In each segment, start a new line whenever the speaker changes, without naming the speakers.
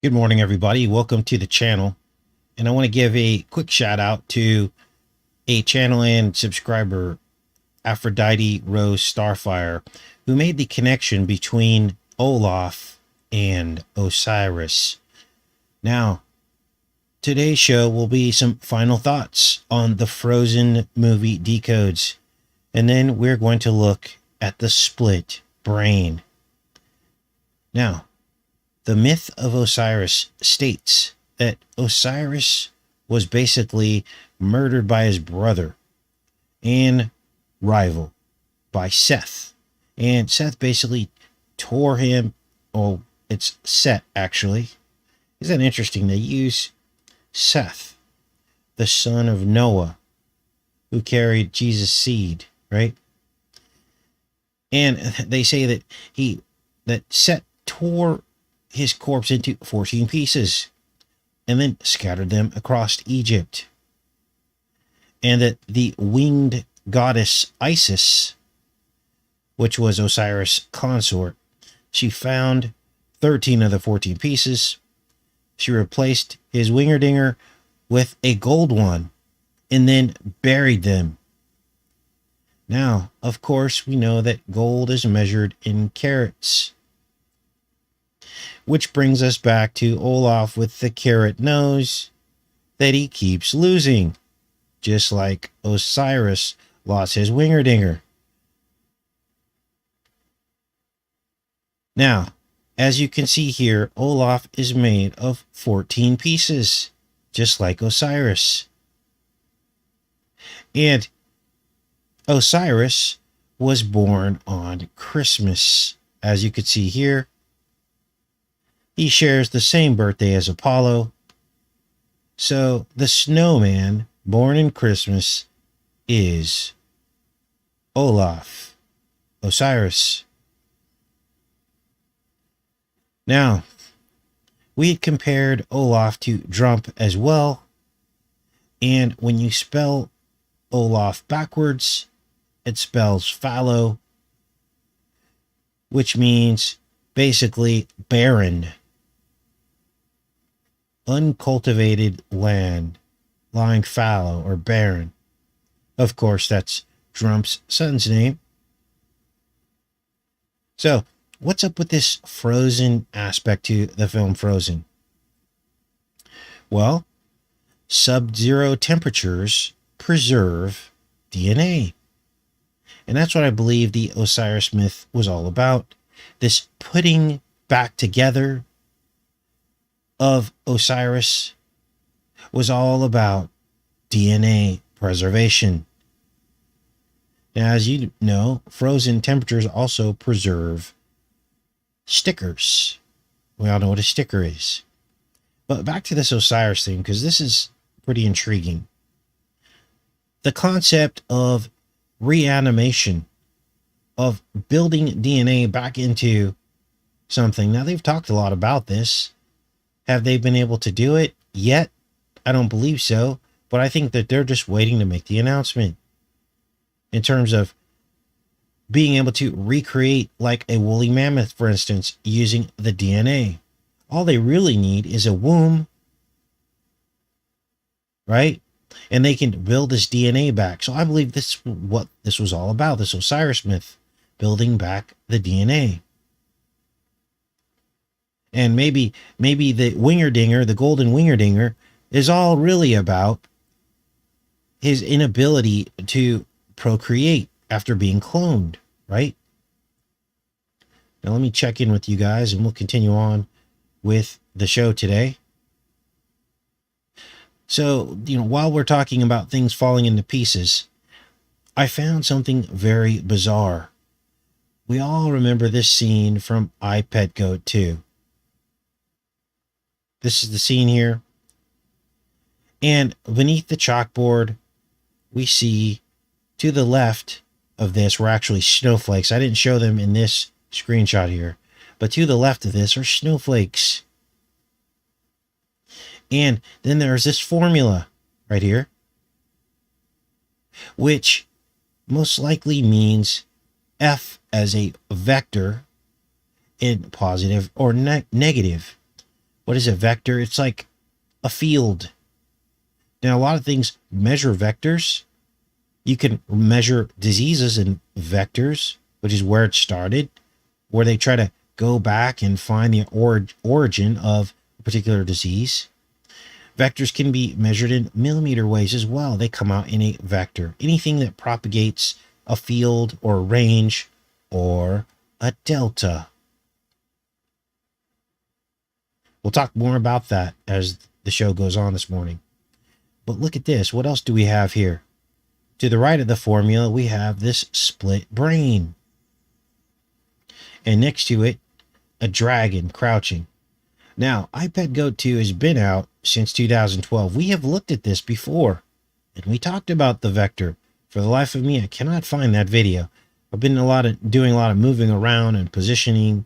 Good morning, everybody. Welcome to the channel. And I want to give a quick shout out to a channel and subscriber, Aphrodite Rose Starfire, who made the connection between Olaf and Osiris. Now, today's show will be some final thoughts on the Frozen movie decodes. And then we're going to look at the split brain. Now, the myth of Osiris states that Osiris was basically murdered by his brother and rival, by Seth. And Seth basically tore him. Oh, it's Set, actually. Isn't that interesting? They use Seth, the son of Noah, who carried Jesus' seed, right? And they say that Set tore his corpse into 14 pieces and then scattered them across Egypt. And that the winged goddess Isis, which was Osiris' consort, she found 13 of the 14 pieces. She replaced his wingerdinger with a gold one and then buried them. Now, of course, we know that gold is measured in carats. Which brings us back to Olaf with the carrot nose that he keeps losing, just like Osiris lost his wingerdinger. Now, as you can see here, Olaf is made of 14 pieces, just like Osiris. And Osiris was born on Christmas, as you can see here. He shares the same birthday as Apollo. So the snowman born in Christmas is Olaf, Osiris. Now, we had compared Olaf to Drump as well. And when you spell Olaf backwards, it spells fallow, which means basically barren. Uncultivated land, lying fallow or barren. Of course, that's Drump's son's name. So, what's up with this frozen aspect to the film Frozen? Well, sub-zero temperatures preserve DNA. And that's what I believe the Osiris myth was all about. This putting back together of Osiris was all about DNA preservation. Now, as you know, frozen temperatures also preserve stickers. We all know what a sticker is. But back to this Osiris thing, because this is pretty intriguing. The concept of reanimation, of building DNA back into something. Now, they've talked a lot about this. Have they been able to do it yet? I don't believe so, but I think that they're just waiting to make the announcement in terms of being able to recreate like a woolly mammoth, for instance, using the DNA. All they really need is a womb, right? And they can build this DNA back. So I believe this is what this was all about, this Osiris myth, building back the DNA. And maybe the wingerdinger, the golden wingerdinger, is all really about his inability to procreate after being cloned, right? Now let me check in with you guys and we'll continue on with the show today. So, while we're talking about things falling into pieces, I found something very bizarre. We all remember this scene from I, Pet Goat 2. This is the scene here. And beneath the chalkboard, we see to the left of this were actually snowflakes. I didn't show them in this screenshot here, but to the left of this are snowflakes. And then there's this formula right here, which most likely means F as a vector in positive or negative. What is a vector? It's like a field. Now, a lot of things measure vectors. You can measure diseases in vectors, which is where it started, where they try to go back and find the origin of a particular disease. Vectors can be measured in millimeter ways as well. They come out in a vector. Anything that propagates a field or a range or a delta. We'll talk more about that as the show goes on this morning. But look at this. What else do we have here? To the right of the formula, we have this split brain. And next to it, a dragon crouching. Now, iPad Go 2 has been out since 2012. We have looked at this before, and we talked about the vector. For the life of me, I cannot find that video. I've been doing a lot of moving around and positioning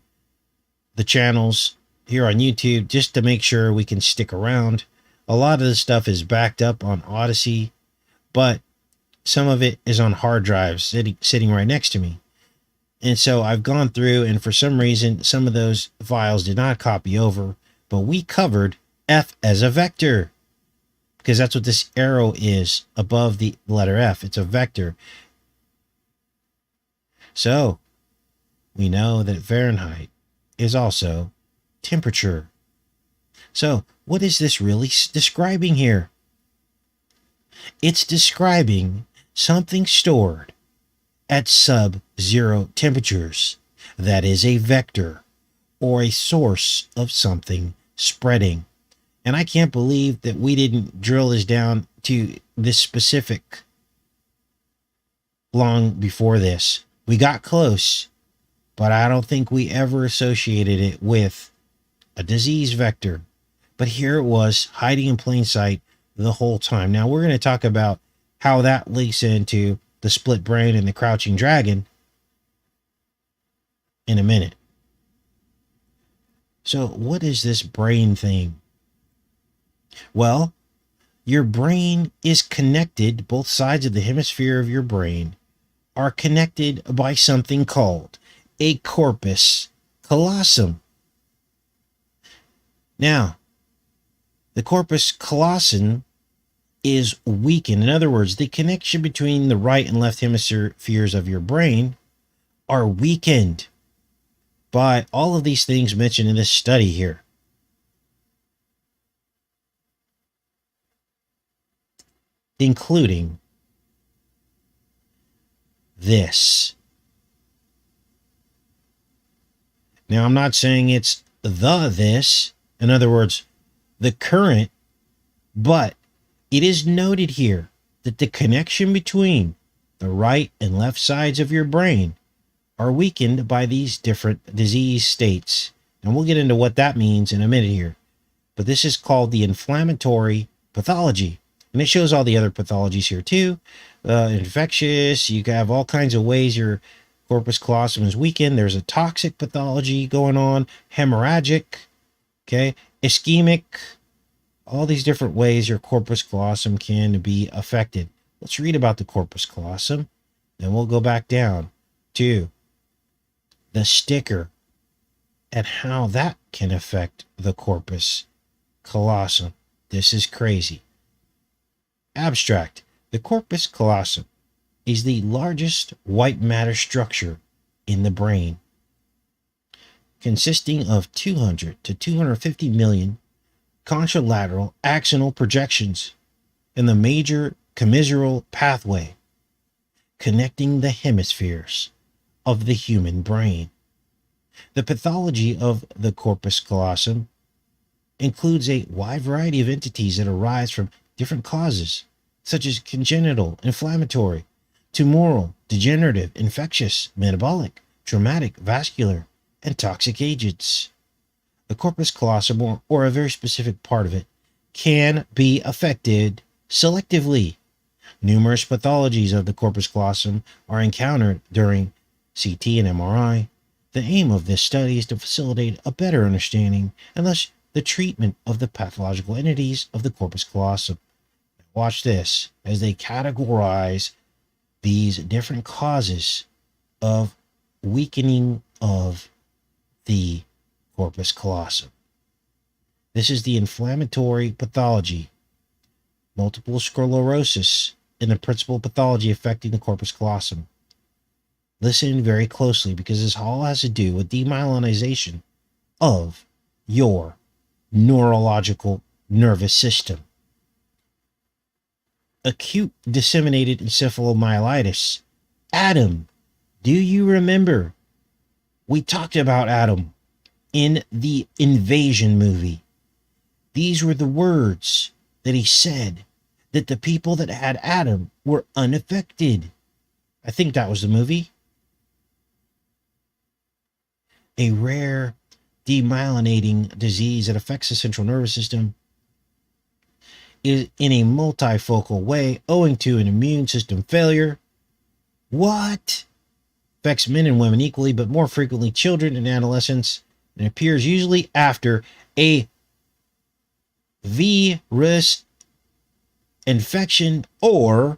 the channels here on YouTube just to make sure we can stick around. A lot of this stuff is backed up on ODYSEE, but some of it is on hard drives sitting right next to me. And so I've gone through, and for some reason, some of those files did not copy over, but we covered F as a vector, because that's what this arrow is above the letter F. It's a vector. So we know that Fahrenheit is also temperature. So what is this really describing here? It's describing something stored at sub-zero temperatures. That is a vector, or a source of something spreading. And I can't believe that we didn't drill this down to this specific long before this. We got close, but I don't think we ever associated it with a disease vector. But here it was, hiding in plain sight the whole time. Now we're going to talk about how that links into the split brain and the crouching dragon in a minute. So what is this brain thing? Well, your brain is connected. Both sides of the hemisphere of your brain are connected by something called a corpus callosum. Now, the corpus callosum is weakened. In other words, the connection between the right and left hemispheres of your brain are weakened by all of these things mentioned in this study here. Including this. Now, I'm not saying it's this, in other words, the current, but it is noted here that the connection between the right and left sides of your brain are weakened by these different disease states. And we'll get into what that means in a minute here. But this is called the inflammatory pathology. And it shows all the other pathologies here too. Infectious, you have all kinds of ways your corpus callosum is weakened. There's a toxic pathology going on, hemorrhagic, okay, ischemic, all these different ways your corpus callosum can be affected. Let's read about the corpus callosum, then we'll go back down to the sticker and how that can affect the corpus callosum. This is crazy. Abstract. The corpus callosum is the largest white matter structure in the brain, consisting of 200 to 250 million contralateral axonal projections in the major commissural pathway connecting the hemispheres of the human brain. The pathology of the corpus callosum includes a wide variety of entities that arise from different causes, such as congenital, inflammatory, tumoral, degenerative, infectious, metabolic, traumatic, vascular, and toxic agents. The corpus callosum, or a very specific part of it, can be affected selectively. Numerous pathologies of the corpus callosum are encountered during CT and MRI. The aim of this study is to facilitate a better understanding and thus the treatment of the pathological entities of the corpus callosum. Watch this as they categorize these different causes of weakening of the corpus callosum. This is the inflammatory pathology, multiple sclerosis, and the principal pathology affecting the corpus callosum. Listen very closely, because this all has to do with demyelinization of your neurological nervous system. Acute disseminated encephalomyelitis. Adam, do you remember? We talked about Adam in the Invasion movie. These were the words that he said, that the people that had Adam were unaffected. I think that was the movie. A rare demyelinating disease that affects the central nervous system is in a multifocal way owing to an immune system failure. What? Affects men and women equally, but more frequently children and adolescents, and appears usually after a virus infection or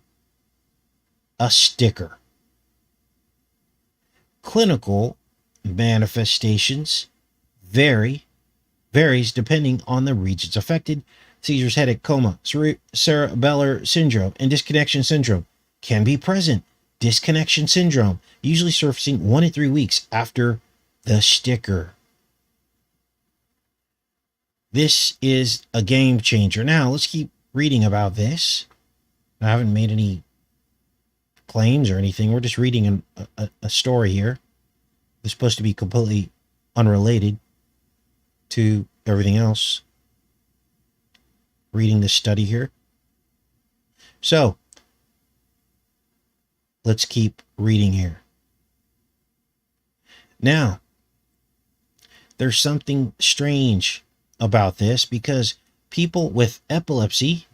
a sticker. Clinical manifestations varies depending on the regions affected. Seizures, headache, coma, cerebellar syndrome, and disconnection syndrome can be present. Disconnection syndrome usually surfacing 1 to 3 weeks after the sticker. This is a game changer. Now, let's keep reading about this. I haven't made any claims or anything. We're just reading a story here. It's supposed to be completely unrelated to everything else. Reading this study here. So, let's keep reading here. Now, there's something strange about this, because people with epilepsy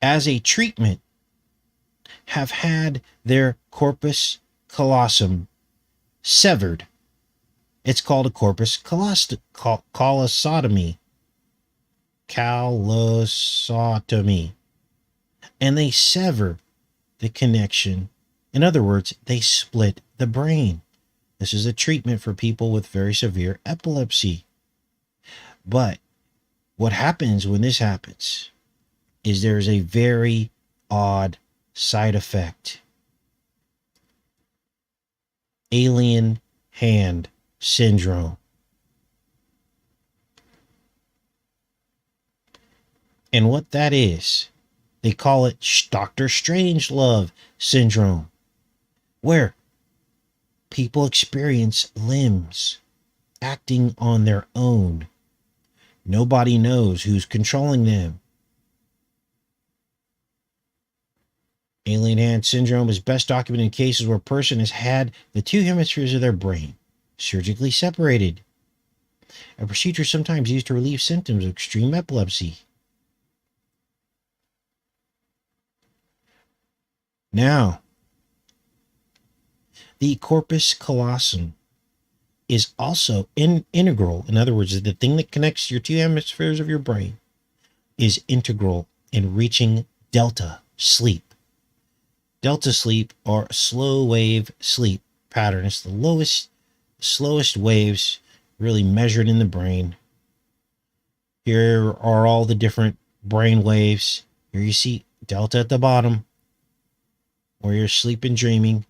as a treatment have had their corpus callosum severed. It's called a corpus callosotomy. Callosotomy. And they sever the connection. In other words, they split the brain. This is a treatment for people with very severe epilepsy. But what happens when this happens is there's a very odd side effect. Alien hand syndrome. And what that is, they call it Dr. Strangelove syndrome, where people experience limbs acting on their own. Nobody knows who's controlling them. Alien hand syndrome is best documented in cases where a person has had the two hemispheres of their brain surgically separated. A procedure sometimes used to relieve symptoms of extreme epilepsy. Now, the corpus callosum is also integral. In other words, the thing that connects your two hemispheres of your brain is integral in reaching delta sleep. Delta sleep, or slow wave sleep pattern. It's the slowest waves really measured in the brain. Here are all the different brain waves. Here you see delta at the bottom, where you're sleeping, dreaming.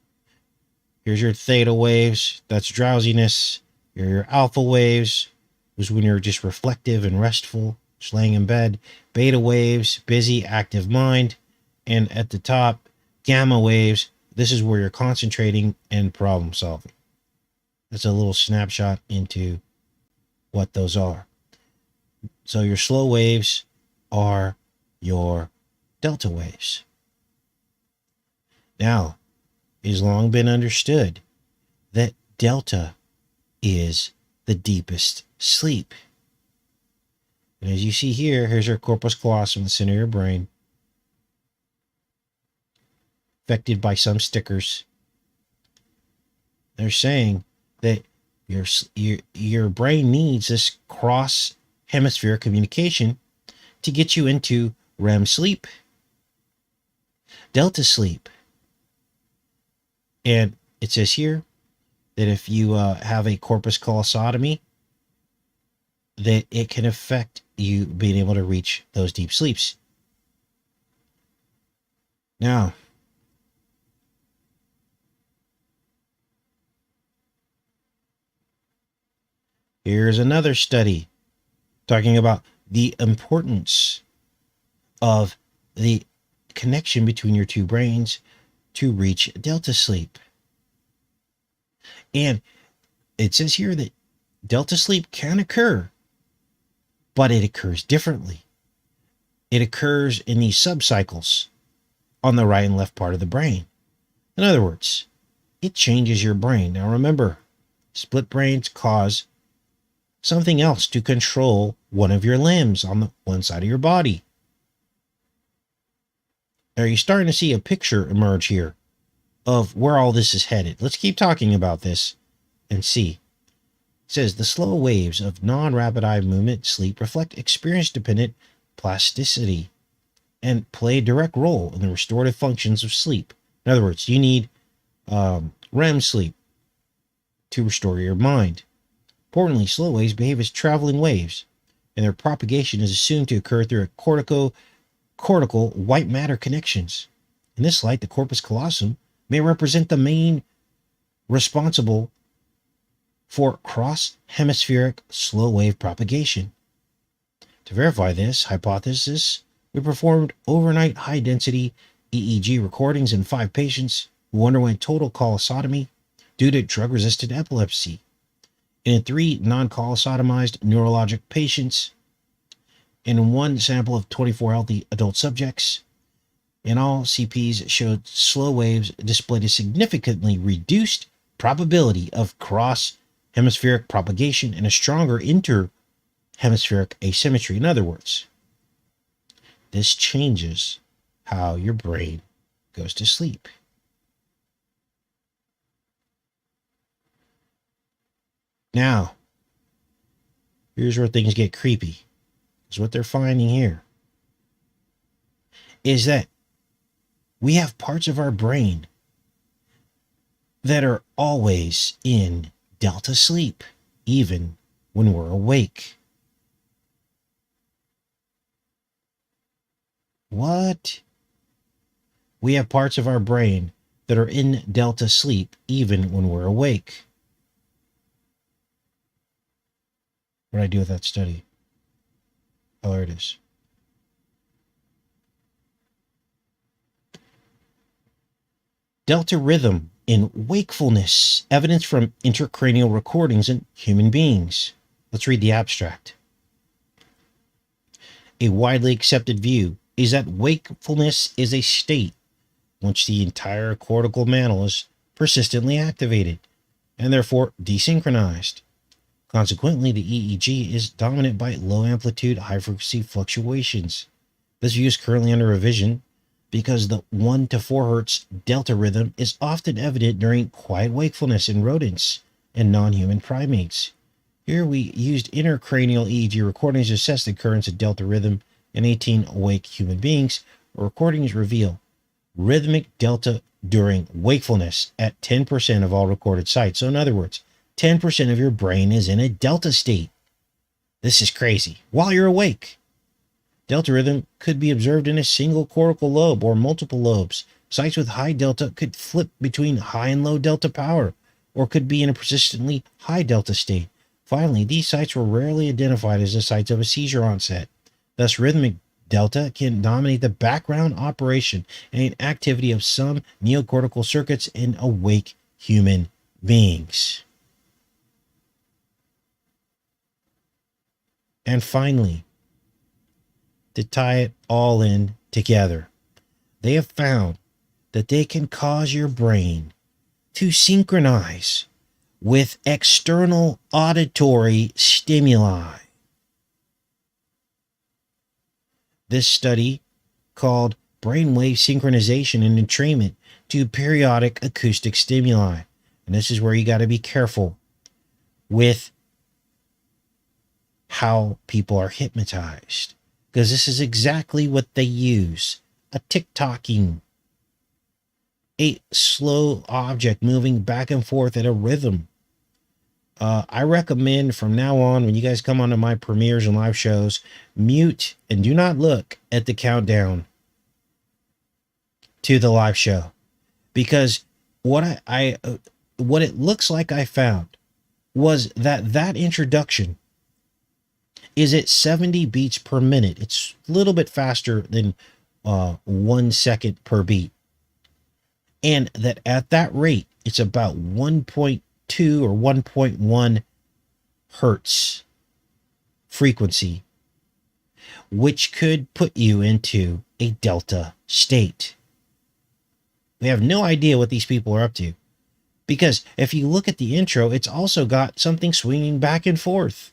Here's your theta waves. That's drowsiness. Here are your alpha waves, which is when you're just reflective and restful, just laying in bed. Beta waves, busy, active mind. And at the top, gamma waves. This is where you're concentrating and problem solving. That's a little snapshot into what those are. So your slow waves are your delta waves. Now, it has long been understood that delta is the deepest sleep. And as you see here, here's your corpus callosum, the center of your brain, affected by some stickers. They're saying that your brain needs this cross hemisphere communication to get you into REM sleep, delta sleep. And it says here, that if you have a corpus callosotomy, that it can affect you being able to reach those deep sleeps. Now, here's another study talking about the importance of the connection between your two brains to reach delta sleep. And it says here that delta sleep can occur, but it occurs differently. It occurs in these subcycles on the right and left part of the brain. In other words, it changes your brain. Now remember, split brains cause something else to control one of your limbs on the one side of your body. Now you're starting to see a picture emerge here of where all this is headed. Let's keep talking about this and see. It says the slow waves of non-rapid eye movement sleep reflect experience-dependent plasticity and play a direct role in the restorative functions of sleep. In other words, you need REM sleep to restore your mind. Importantly, slow waves behave as traveling waves, and their propagation is assumed to occur through a cortical white matter connections. In this light, the corpus callosum may represent the main responsible for cross-hemispheric slow wave propagation. To verify this hypothesis, we performed overnight high-density EEG recordings in 5 patients who underwent total callosotomy due to drug-resistant epilepsy, and in 3 non-callosotomized neurologic patients, and in 1 sample of 24 healthy adult subjects. In all, CPs showed slow waves displayed a significantly reduced probability of cross-hemispheric propagation and a stronger inter-hemispheric asymmetry. In other words, this changes how your brain goes to sleep. Now, here's where things get creepy. Because what they're finding here is that we have parts of our brain that are always in delta sleep, even when we're awake. What? We have parts of our brain that are in delta sleep, even when we're awake. What did I do with that study? Oh, there it is. Delta rhythm in wakefulness, evidence from intracranial recordings in human beings. Let's read the abstract. A widely accepted view is that wakefulness is a state in which the entire cortical mantle is persistently activated and therefore desynchronized. Consequently, the EEG is dominant by low amplitude, high frequency fluctuations. This view is currently under revision because the 1 to 4 Hz delta rhythm is often evident during quiet wakefulness in rodents and non-human primates. Here we used intracranial EEG recordings to assess the occurrence of delta rhythm in 18 awake human beings. Recordings reveal rhythmic delta during wakefulness at 10% of all recorded sites. So in other words, 10% of your brain is in a delta state. This is crazy. While you're awake, delta rhythm could be observed in a single cortical lobe or multiple lobes. Sites with high delta could flip between high and low delta power, or could be in a persistently high delta state. Finally, these sites were rarely identified as the sites of a seizure onset. Thus, rhythmic delta can dominate the background operation and activity of some neocortical circuits in awake human beings. And finally, to tie it all in together, they have found that they can cause your brain to synchronize with external auditory stimuli. This study, called brainwave synchronization and entrainment to periodic acoustic stimuli. And this is where you got to be careful with how people are hypnotized, because this is exactly what they use. A tick-tocking, a slow object moving back and forth at a rhythm I recommend from now on, when you guys come onto my premieres and live shows, mute and do not look at the countdown to the live show, because what what it looks like I found was that introduction is at 70 beats per minute. It's a little bit faster than 1 second per beat, and that at that rate it's about 1.2 or 1.1 hertz frequency, which could put you into a delta state. We have no idea what these people are up to, because if you look at the intro, it's also got something swinging back and forth.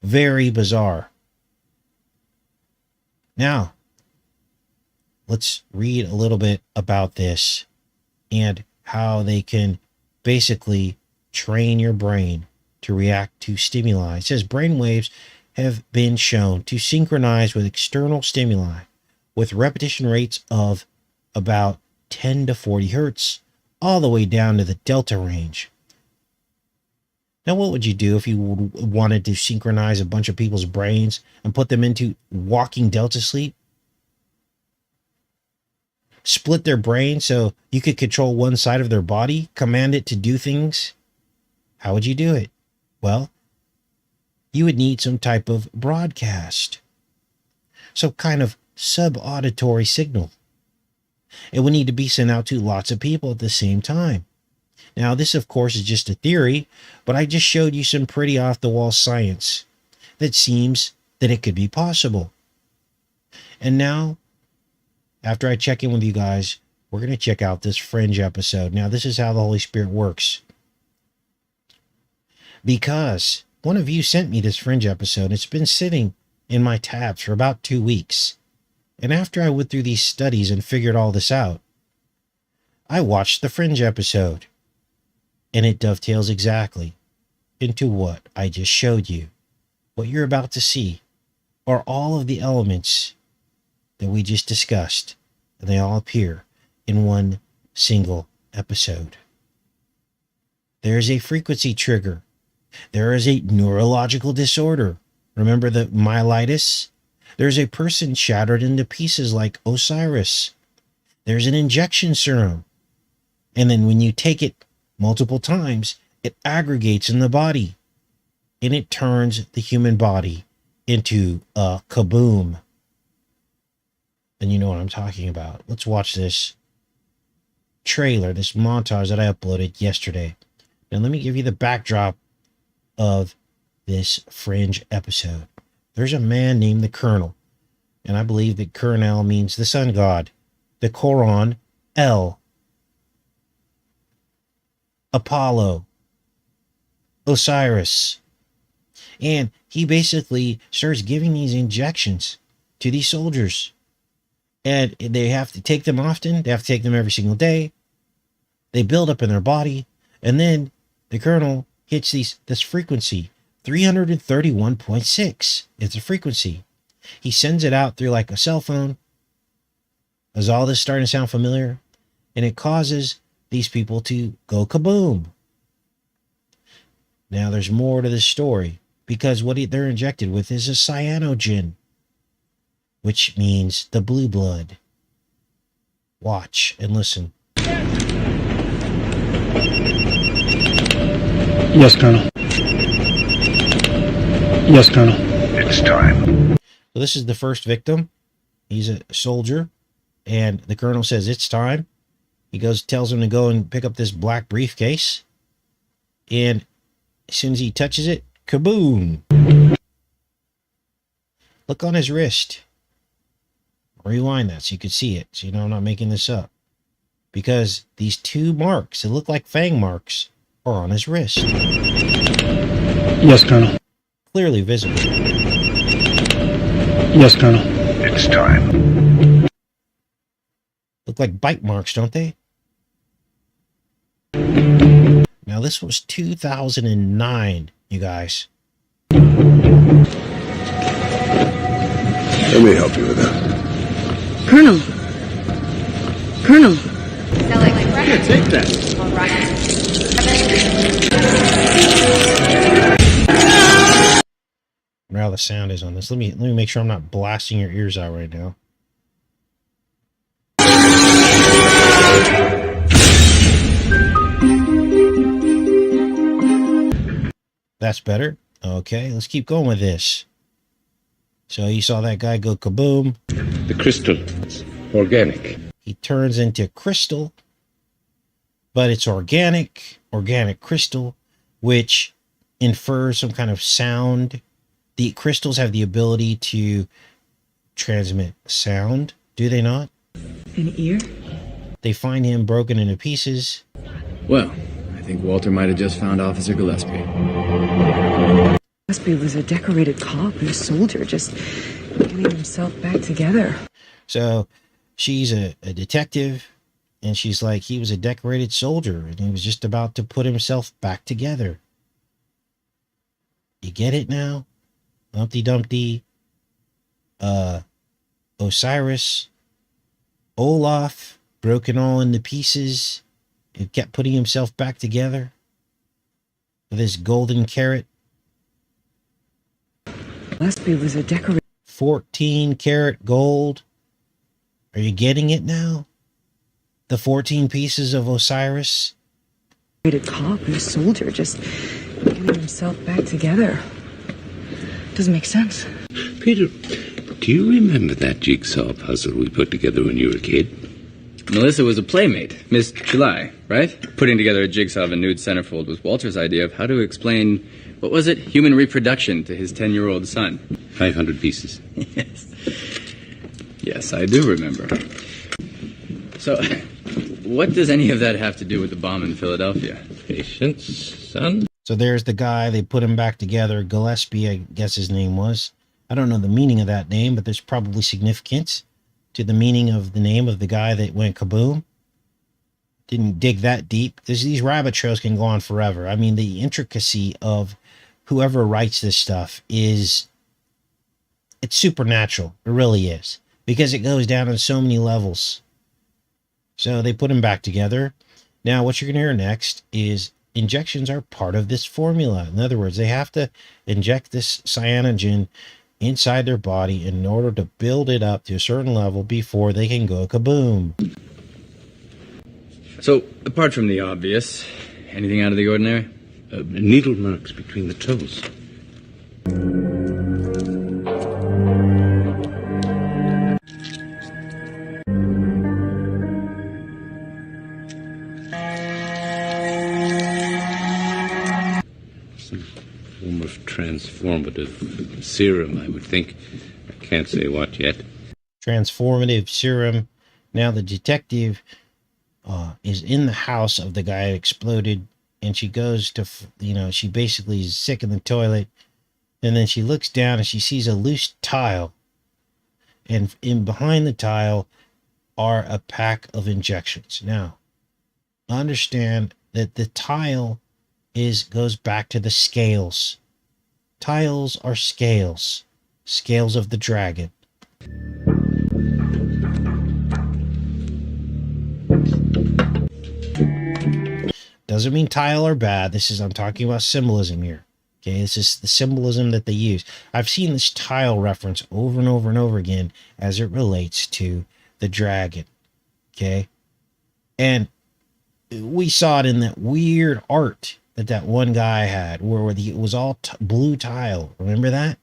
Very bizarre. Now, let's read a little bit about this and how they can basically train your brain to react to stimuli. It says brain waves have been shown to synchronize with external stimuli with repetition rates of about 10 to 40 hertz, all the way down to the delta range. Now, what would you do if you wanted to synchronize a bunch of people's brains and put them into walking delta sleep? Split their brain so you could control one side of their body, command it to do things? How would you do it? Well, you would need some type of broadcast. Some kind of subauditory signal. It would need to be sent out to lots of people at the same time. Now, this, of course, is just a theory, but I just showed you some pretty off-the-wall science that seems that it could be possible. And now, after I check in with you guys, we're going to check out this Fringe episode. Now, this is how the Holy Spirit works. Because one of you sent me this Fringe episode. It's been sitting in my tabs for about 2 weeks. And after I went through these studies and figured all this out, I watched the Fringe episode. And it dovetails exactly into what I just showed you. What you're about to see are all of the elements that we just discussed, and they all appear in one single episode. There is a frequency trigger. There is a neurological disorder. Remember the myelitis? There's a person shattered into pieces like Osiris. There's an injection serum. And then when you take it multiple times, it aggregates in the body. And it turns the human body into a kaboom. And you know what I'm talking about. Let's watch this trailer, this montage that I uploaded yesterday. Now let me give you the backdrop of this Fringe episode. There's a man named the Colonel, and I believe that Colonel means the sun god. The Koran, El, Apollo, Osiris. And he basically starts giving these injections to these soldiers. And they have to take them often. They have to take them every single day. They build up in their body. And then the Colonel hits this frequency, 331.6. It's a frequency. He sends it out through like a cell phone. Is all this starting to sound familiar? And it causes these people to go kaboom. Now there's more to this story, because what they're injected with is a cyanogen, which means the blue blood. Watch and listen.
Yes, Colonel. Yes, Colonel.
It's time.
So this is the first victim. He's a soldier, and the Colonel says it's time. He tells him to go and pick up this black briefcase, and as soon as he touches it, kaboom! Look on his wrist. Rewind that so you could see it, so you know I'm not making this up. Because these two marks, that look like fang marks, are on his wrist.
Yes, Colonel.
Clearly visible.
Yes, Colonel.
It's time.
Look like bite marks, don't they? Now this was 2009, you guys.
Let me help you with that.
Colonel.
Here, take that.
Now the sound is on this. Let me make sure I'm not blasting your ears out right now. That's better. Okay, let's keep going with this. So you saw that guy go kaboom.
The crystal is organic.
He turns into crystal, but it's organic crystal, which infers some kind of sound. The crystals have the ability to transmit sound, do they not?
An ear?
They find him broken into pieces.
Well, I think Walter might have just found Officer Gillespie.
Gillespie was a decorated cop and a soldier, just getting himself back together.
So she's a detective, and she's like, he was a decorated soldier, and he was just about to put himself back together. You get it now? Humpty Dumpty, Osiris, Olaf, broken all into pieces. He kept putting himself back together with his golden carrot.
Gillespie was a decorated
14 karat gold. Are you getting it now? The 14 pieces of Osiris.
cop and a soldier, just getting himself back together. Doesn't make sense.
Peter, do you remember that jigsaw puzzle we put together when you were a kid?
Melissa was a playmate, Miss July, right? Putting together a jigsaw of a nude centerfold was Walter's idea of how to explain, what was it, human reproduction to his 10-year-old son.
500 pieces.
Yes. Yes, I do remember. So, what does any of that have to do with the bomb in Philadelphia?
Patience, son.
So there's the guy. They put him back together. Gillespie, I guess his name was. I don't know the meaning of that name, but there's probably significance to the meaning of the name of the guy that went kaboom. Didn't dig that deep. These rabbit trails can go on forever. I mean, the intricacy of whoever writes this stuff it's supernatural. It really is. Because it goes down on so many levels. So they put him back together. Now, what you're going to hear next is injections are part of this formula. In other words, they have to inject this cyanogen inside their body in order to build it up to a certain level before they can go kaboom.
So, apart from the obvious, anything out of the ordinary?
Needle marks between the toes. Form of transformative serum, I would think. I can't say what yet.
Transformative serum. Now the detective is in the house of the guy that exploded, and she goes to, she basically is sick in the toilet, and then she looks down and she sees a loose tile, and in behind the tile are a pack of injections. Now, understand that the tile goes back to the scales. Tiles are scales. Scales of the dragon. Doesn't mean tile are bad. I'm talking about symbolism here. Okay, this is the symbolism that they use. I've seen this tile reference over and over and over again as it relates to the dragon. Okay, and we saw it in that weird art that one guy had, where it was all blue tile. Remember that?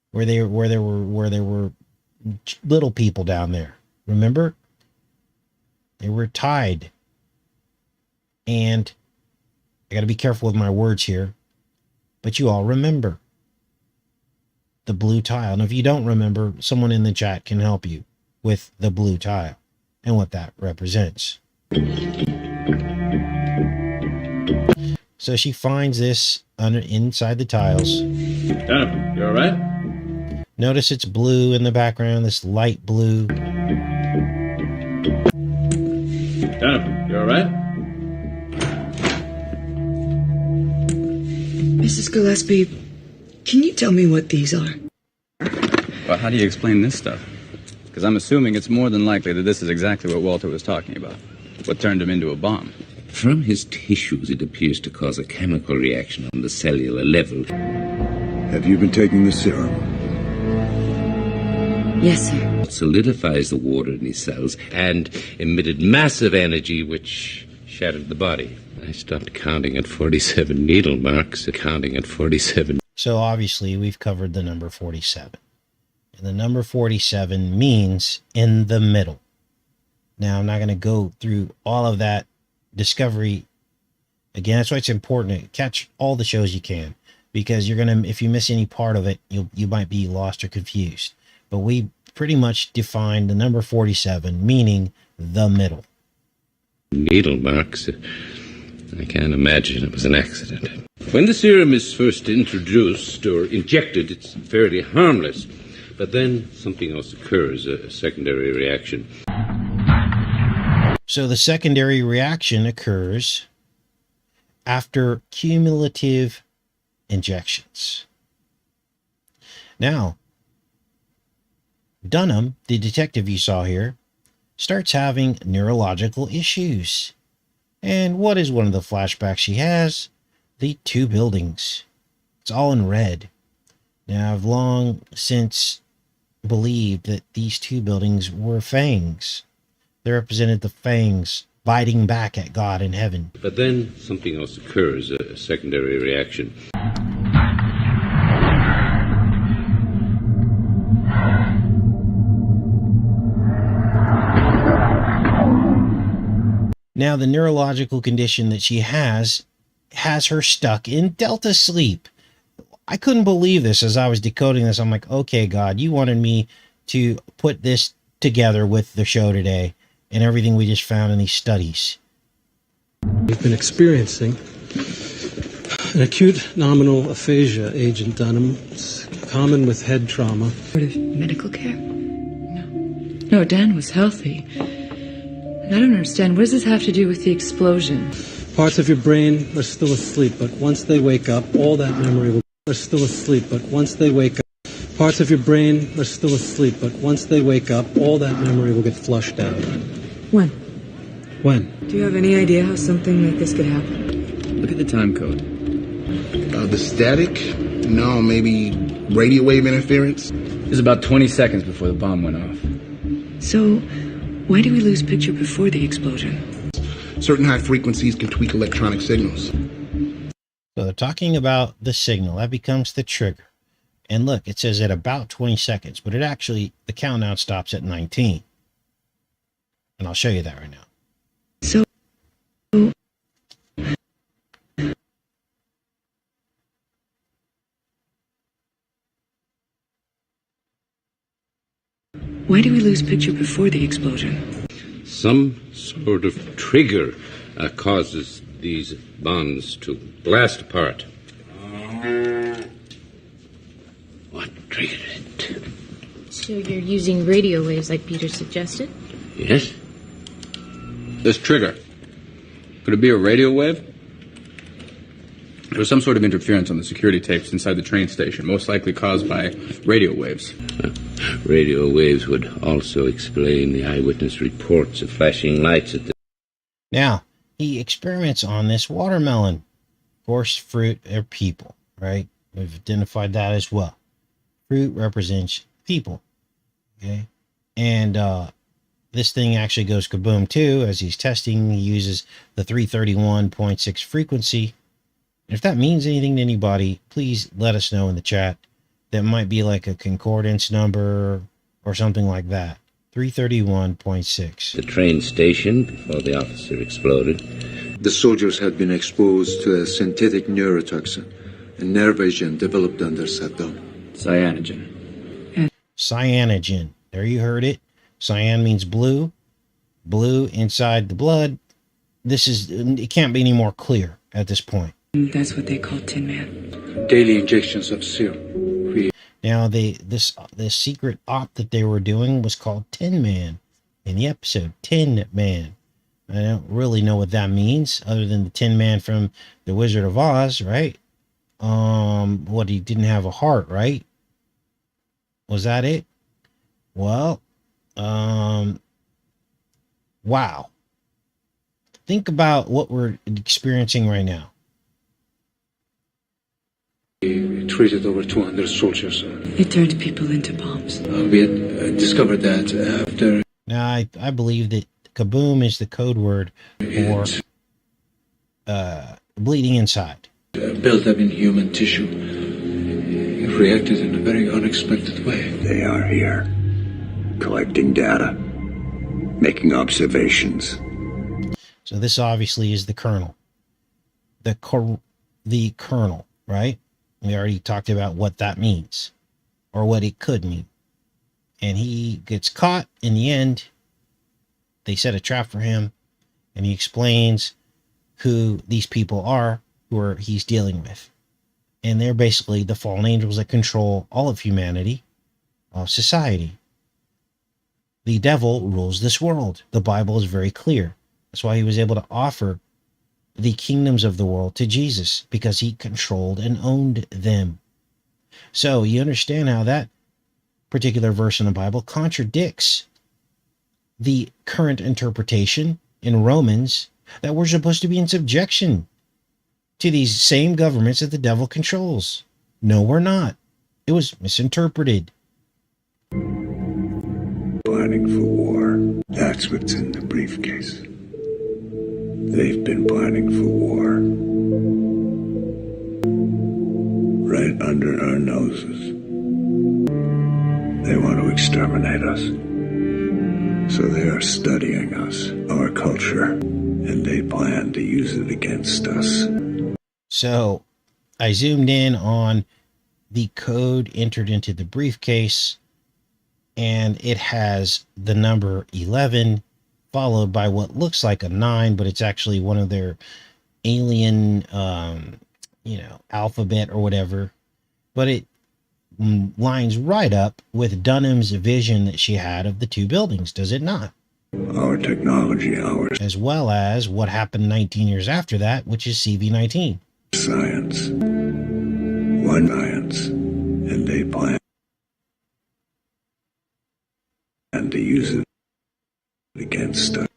Where there were little people down there. Remember? They were tied. And I got to be careful with my words here, but you all remember the blue tile. And if you don't remember, someone in the chat can help you with the blue tile and what that represents. So she finds this inside the tiles.
Jonathan, you all right?
Notice it's blue in the background, this light blue.
Jonathan, you all right?
Mrs. Gillespie, can you tell me what these are?
Well, how do you explain this stuff? Because I'm assuming it's more than likely that this is exactly what Walter was talking about. What turned him into a bomb.
From his tissues, it appears to cause a chemical reaction on the cellular level.
Have you been taking the serum?
Yes, sir.
It solidifies the water in his cells and emitted massive energy which shattered the body. I stopped counting at 47 needle marks, counting at 47.
So obviously we've covered the number 47. And the number 47 means in the middle. Now I'm not going to go through all of that discovery again. That's why it's important to catch all the shows you can, because you're going to, if you miss any part of it, you might be lost or confused. But we pretty much defined the number 47 meaning the middle.
Needle marks. I can't imagine it was an accident. When the serum is first introduced or injected, it's fairly harmless. But then something else occurs, a secondary reaction.
So the secondary reaction occurs after cumulative injections. Now, Dunham, the detective you saw here, starts having neurological issues. And what is one of the flashbacks she has? The two buildings. It's all in red. Now, I've long since believed that these two buildings were fangs. They represented the fangs biting back at God in heaven.
But then something else occurs, a secondary reaction.
Now, the neurological condition that she has her stuck in Delta sleep. I couldn't believe this as I was decoding this. I'm like, okay, God, you wanted me to put this together with the show today and everything we just found in these studies.
We've been experiencing an acute nominal aphasia, Agent Dunham. It's common with head trauma.
Sort of medical care? No, Dan was healthy. And I don't understand. What does this have to do with the explosion?
Parts of your brain are still asleep, but once they wake up, all that memory will are still asleep, but once they wake up, parts of your brain are still asleep, but once they wake up, all that memory will get flushed out.
When?
When?
Do you have any idea how something like this could happen?
Look at the time code.
The static? No, maybe radio wave interference?
It was about 20 seconds before the bomb went off.
So, why do we lose picture before the explosion?
Certain high frequencies can tweak electronic signals.
So they're talking about the signal. That becomes the trigger. And look, it says at about 20 seconds, but it actually, the countdown stops at 19. And I'll show you that right now.
So, why do we lose picture before the explosion?
Some sort of trigger causes these bonds to blast apart. What triggered it?
So you're using radio waves like Peter suggested?
Yes?
This trigger. Could it be a radio wave? There was some sort of interference on the security tapes inside the train station, most likely caused by radio waves.
Radio waves would also explain the eyewitness reports of flashing lights at the...
Now, he experiments on this watermelon. Of course, fruit are people, right? We've identified that as well. Fruit represents people, okay? And this thing actually goes kaboom too. As he's testing, he uses the 331.6 frequency. If that means anything to anybody, please let us know in the chat. That might be like a concordance number or something like that. 331.6.
The train station before the officer exploded.
The soldiers had been exposed to a synthetic neurotoxin, a nerve agent developed under Saddam.
Cyanogen.
Cyanogen. There you heard it. Cyan means blue. Blue inside the blood. This is, it can't be any more clear at this point.
That's what they call Tin Man.
Daily injections of serum.
Now, this secret op that they were doing was called Tin Man in the episode. Tin Man. I don't really know what that means other than the Tin Man from The Wizard of Oz, right? What, he didn't have a heart, right? Was that it? Well, wow. Think about what we're experiencing right now.
We treated over 200 soldiers.
It turned people into bombs.
We had discovered that after
Now, I believe that kaboom is the code word for bleeding inside.
built up in human tissue. It reacted in a very unexpected way.
They are here, collecting data, making observations.
So this obviously is the kernel. The kernel, right? We already talked about what that means, or what it could mean. And he gets caught in the end. They set a trap for him, and he explains who these people are, who he's dealing with. And they're basically the fallen angels that control all of humanity, all of society. The devil rules this world. The Bible is very clear. That's why he was able to offer the kingdoms of the world to Jesus, because he controlled and owned them. So you understand how that particular verse in the Bible contradicts the current interpretation in Romans that we're supposed to be in subjection to these same governments that the devil controls. No, we're not. It was misinterpreted.
Planning for war. That's what's in the briefcase. They've been planning for war. Right under our noses. They want to exterminate us. So they are studying us, our culture, and they plan to use it against us.
So I zoomed in on the code entered into the briefcase, and it has the number 11 followed by what looks like a 9, but it's actually one of their alien, alphabet or whatever. But it lines right up with Dunham's vision that she had of the two buildings, does it not?
Our technology, ours.
As well as what happened 19 years after that, which is CV-19.
Science. One science. And they plan to use it against us.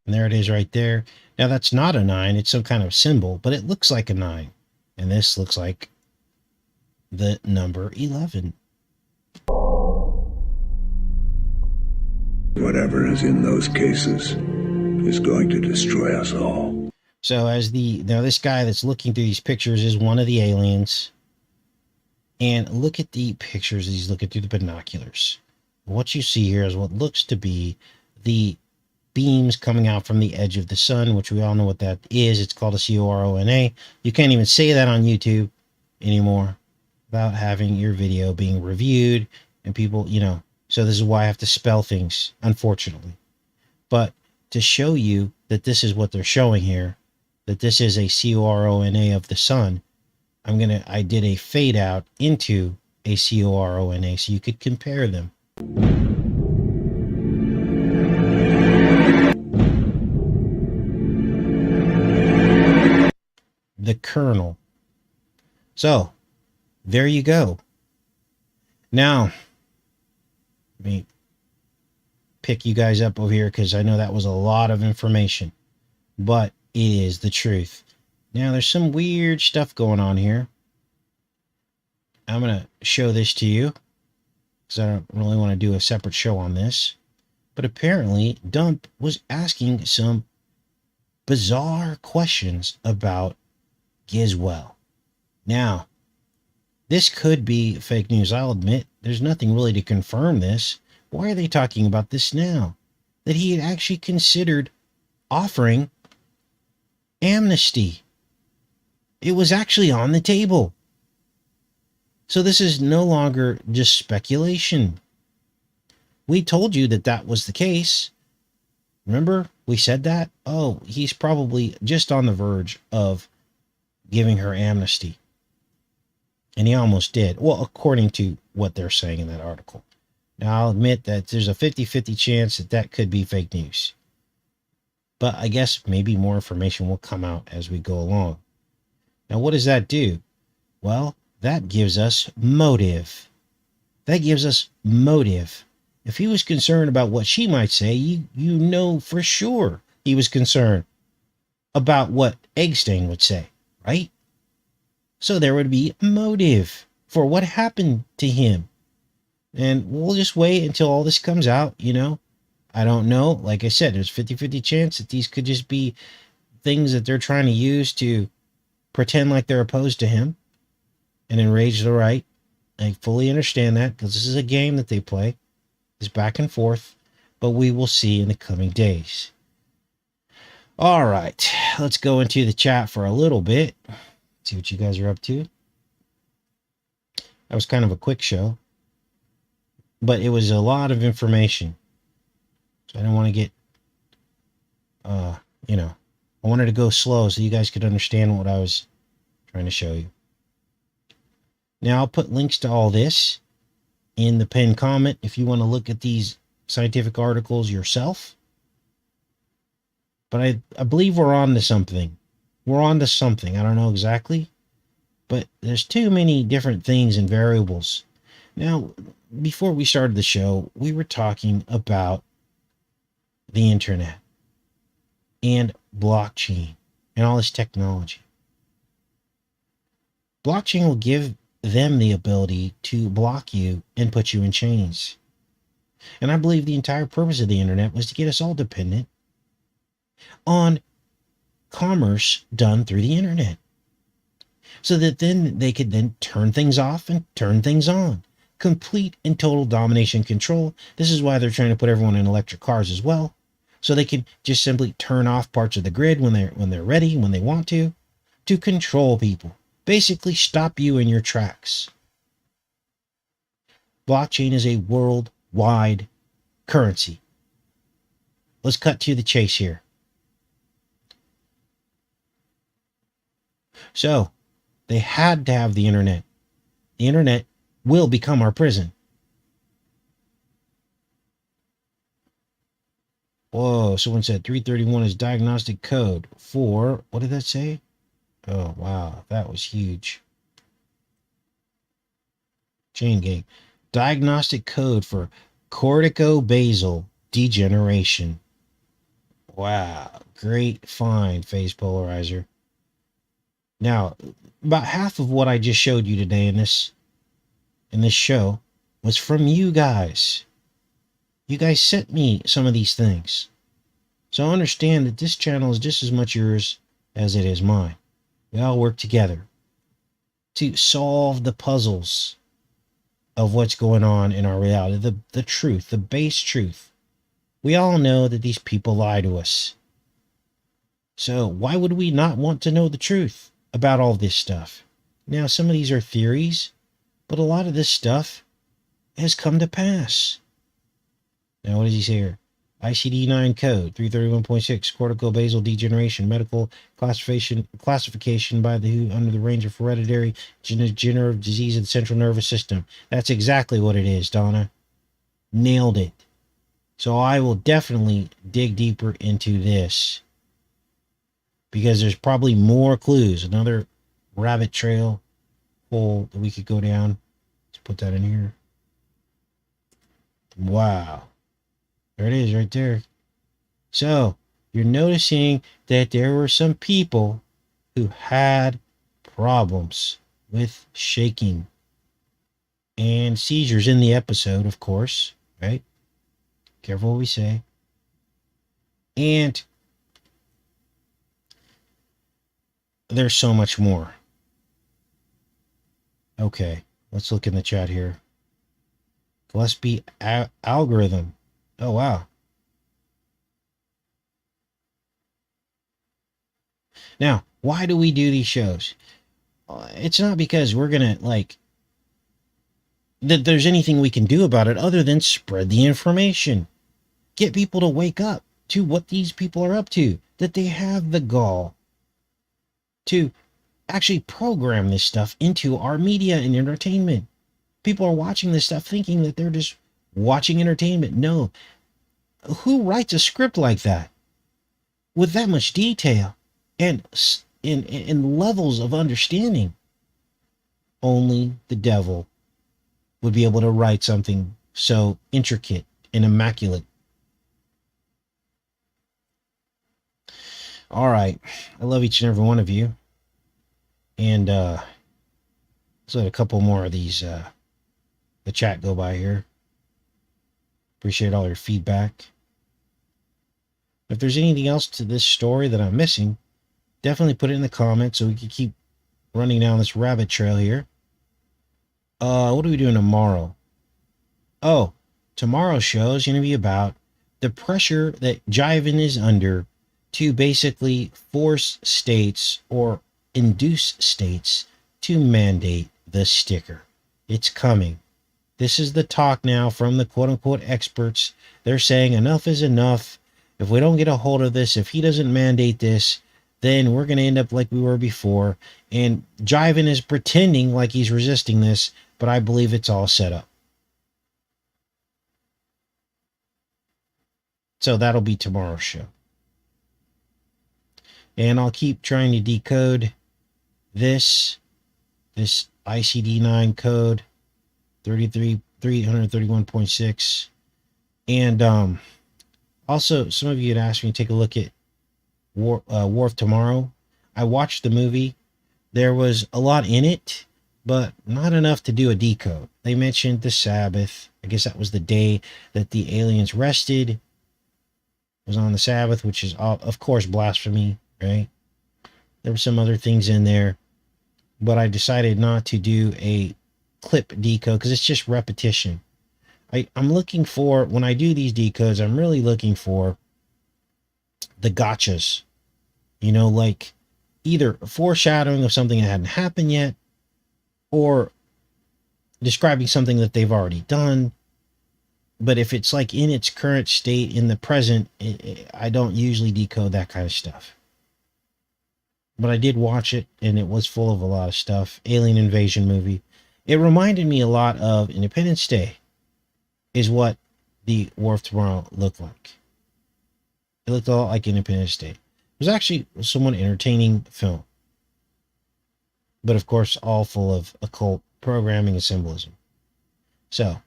And there it is right there. Now that's not a 9, it's some kind of symbol, but it looks like a 9. And this looks like the number 11.
Whatever is in those cases is going to destroy us all.
So this guy that's looking through these pictures is one of the aliens. And look at the pictures as he's looking through the binoculars. What you see here is what looks to be the beams coming out from the edge of the sun, which we all know what that is. It's called a CORONA. You can't even say that on YouTube anymore without having your video being reviewed and people, so this is why I have to spell things, unfortunately. But to show you that this is what they're showing here, that this is a CORONA of the sun, I did a fade out into a CORONA so you could compare them. The kernel. So there you go. Now let me pick you guys up over here, because I know that was a lot of information, but it is the truth. Now there's some weird stuff going on here. I'm going to show this to you because I don't really want to do a separate show on this, but apparently Dump was asking some bizarre questions about Gizwell. Now, this could be fake news. I'll admit there's nothing really to confirm this. Why are they talking about this now? That he had actually considered offering amnesty. It was actually on the table. So this is no longer just speculation. We told you that that was the case. Remember, we said that? Oh, he's probably just on the verge of giving her amnesty. And he almost did. Well, according to what they're saying in that article. Now, I'll admit that there's a 50-50 chance that that could be fake news. But I guess maybe more information will come out as we go along. Now, what does that do? Well, that gives us motive. That gives us motive. If he was concerned about what she might say, you know for sure he was concerned about what Eggstain would say, right? So there would be motive for what happened to him. And we'll just wait until all this comes out, you know. I don't know. Like I said, there's 50-50 chance that these could just be things that they're trying to use to pretend like they're opposed to him and enrage the right. I fully understand that because this is a game that they play. It's back and forth, but we will see in the coming days. All right, let's go into the chat for a little bit. See what you guys are up to. That was kind of a quick show, but it was a lot of information. So I didn't want to get, you know, I wanted to go slow so you guys could understand what I was trying to show you. Now, I'll put links to all this in the pinned comment if you want to look at these scientific articles yourself. But I believe we're on to something. We're on to something. I don't know exactly, but there's too many different things and variables. Now, before we started the show, we were talking about the internet and blockchain and all this technology. Blockchain will give them the ability to block you and put you in chains. And I believe the entire purpose of the internet was to get us all dependent on commerce done through the internet, so that then they could then turn things off and turn things on. Complete and total domination control. This is why they're trying to put everyone in electric cars as well, so they can just simply turn off parts of the grid when they're ready, when they want to control people. Basically stop you in your tracks. Blockchain is a worldwide currency. Let's cut to the chase here. So, they had to have the internet. The internet will become our prison. Whoa, someone said 331 is diagnostic code for, what did that say? Oh, wow, that was huge. Chain gang. Diagnostic code for corticobasal degeneration. Wow, great find, phase polarizer. Now, about half of what I just showed you today in this show was from you guys. You guys sent me some of these things. So understand that this channel is just as much yours as it is mine. We all work together to solve the puzzles of what's going on in our reality, the truth, the base truth. We all know that these people lie to us. So why would we not want to know the truth about all this stuff? Now, some of these are theories, but a lot of this stuff has come to pass. Now, what does he say here? ICD-9 code 331.6, corticobasal degeneration, medical classification by the WHO under the range of hereditary degenerative disease of the central nervous system. That's exactly what it is, Donna. Nailed it. So I will definitely dig deeper into this, because there's probably more clues. Another rabbit trail hole that we could go down. Let's put that in here. Wow. There it is right there. So, you're noticing that there were some people who had problems with shaking and seizures in the episode, of course, right? Careful what we say. And there's so much more. Okay, let's look in the chat here. Gillespie algorithm. Oh, wow. Now, why do we do these shows? It's not because we're going to, like, that there's anything we can do about it other than spread the information. Get people to wake up to what these people are up to. That they have the gall to actually program this stuff into our media and entertainment. People are watching this stuff thinking that they're just watching entertainment. No. Who writes a script like that with that much detail and in levels of understanding only the devil would be able to write something so intricate and immaculate. All right. I love each and every one of you. And let's let a couple more of these the chat go by here. Appreciate all your feedback. If there's anything else to this story that I'm missing, definitely put it in the comments so we can keep running down this rabbit trail here. What are we doing tomorrow? Oh, tomorrow's show is going to be about the pressure that Jiven is under to basically force states or induce states to mandate the sticker. It's coming. This is the talk now from the quote-unquote experts. They're saying enough is enough. If we don't get a hold of this, if he doesn't mandate this, then we're going to end up like we were before. And Jiven is pretending like he's resisting this, but I believe it's all set up. So that'll be tomorrow's show. And I'll keep trying to decode this ICD-9 code 331.6. And also, some of you had asked me to take a look at War of Tomorrow. I watched the movie. There was a lot in it, but not enough to do a decode. They mentioned the Sabbath. I guess that was the day that the aliens rested. It was on the Sabbath, which is, of course, blasphemy, right? There were some other things in there, but I decided not to do a clip decode because it's just repetition. I'm looking for, when I do these decodes, I'm really looking for the gotchas, like either foreshadowing of something that hadn't happened yet or describing something that they've already done. But if it's like in its current state in the present, I don't usually decode that kind of stuff. But I did watch it, and it was full of a lot of stuff. Alien invasion movie. It reminded me a lot of Independence Day, is what the War of Tomorrow looked like. It looked a lot like Independence Day. It was actually a somewhat entertaining film. But of course, all full of occult programming and symbolism. So,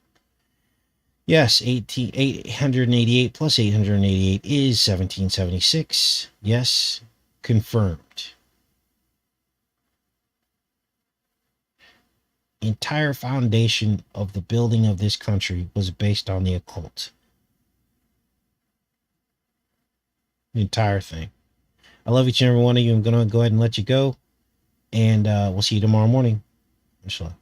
yes, 888 plus 888 is 1776. Yes, confirmed. The entire foundation of the building of this country was based on the occult. The entire thing. I love each and every one of you. I'm going to go ahead and let you go. And we'll see you tomorrow morning. Inshallah.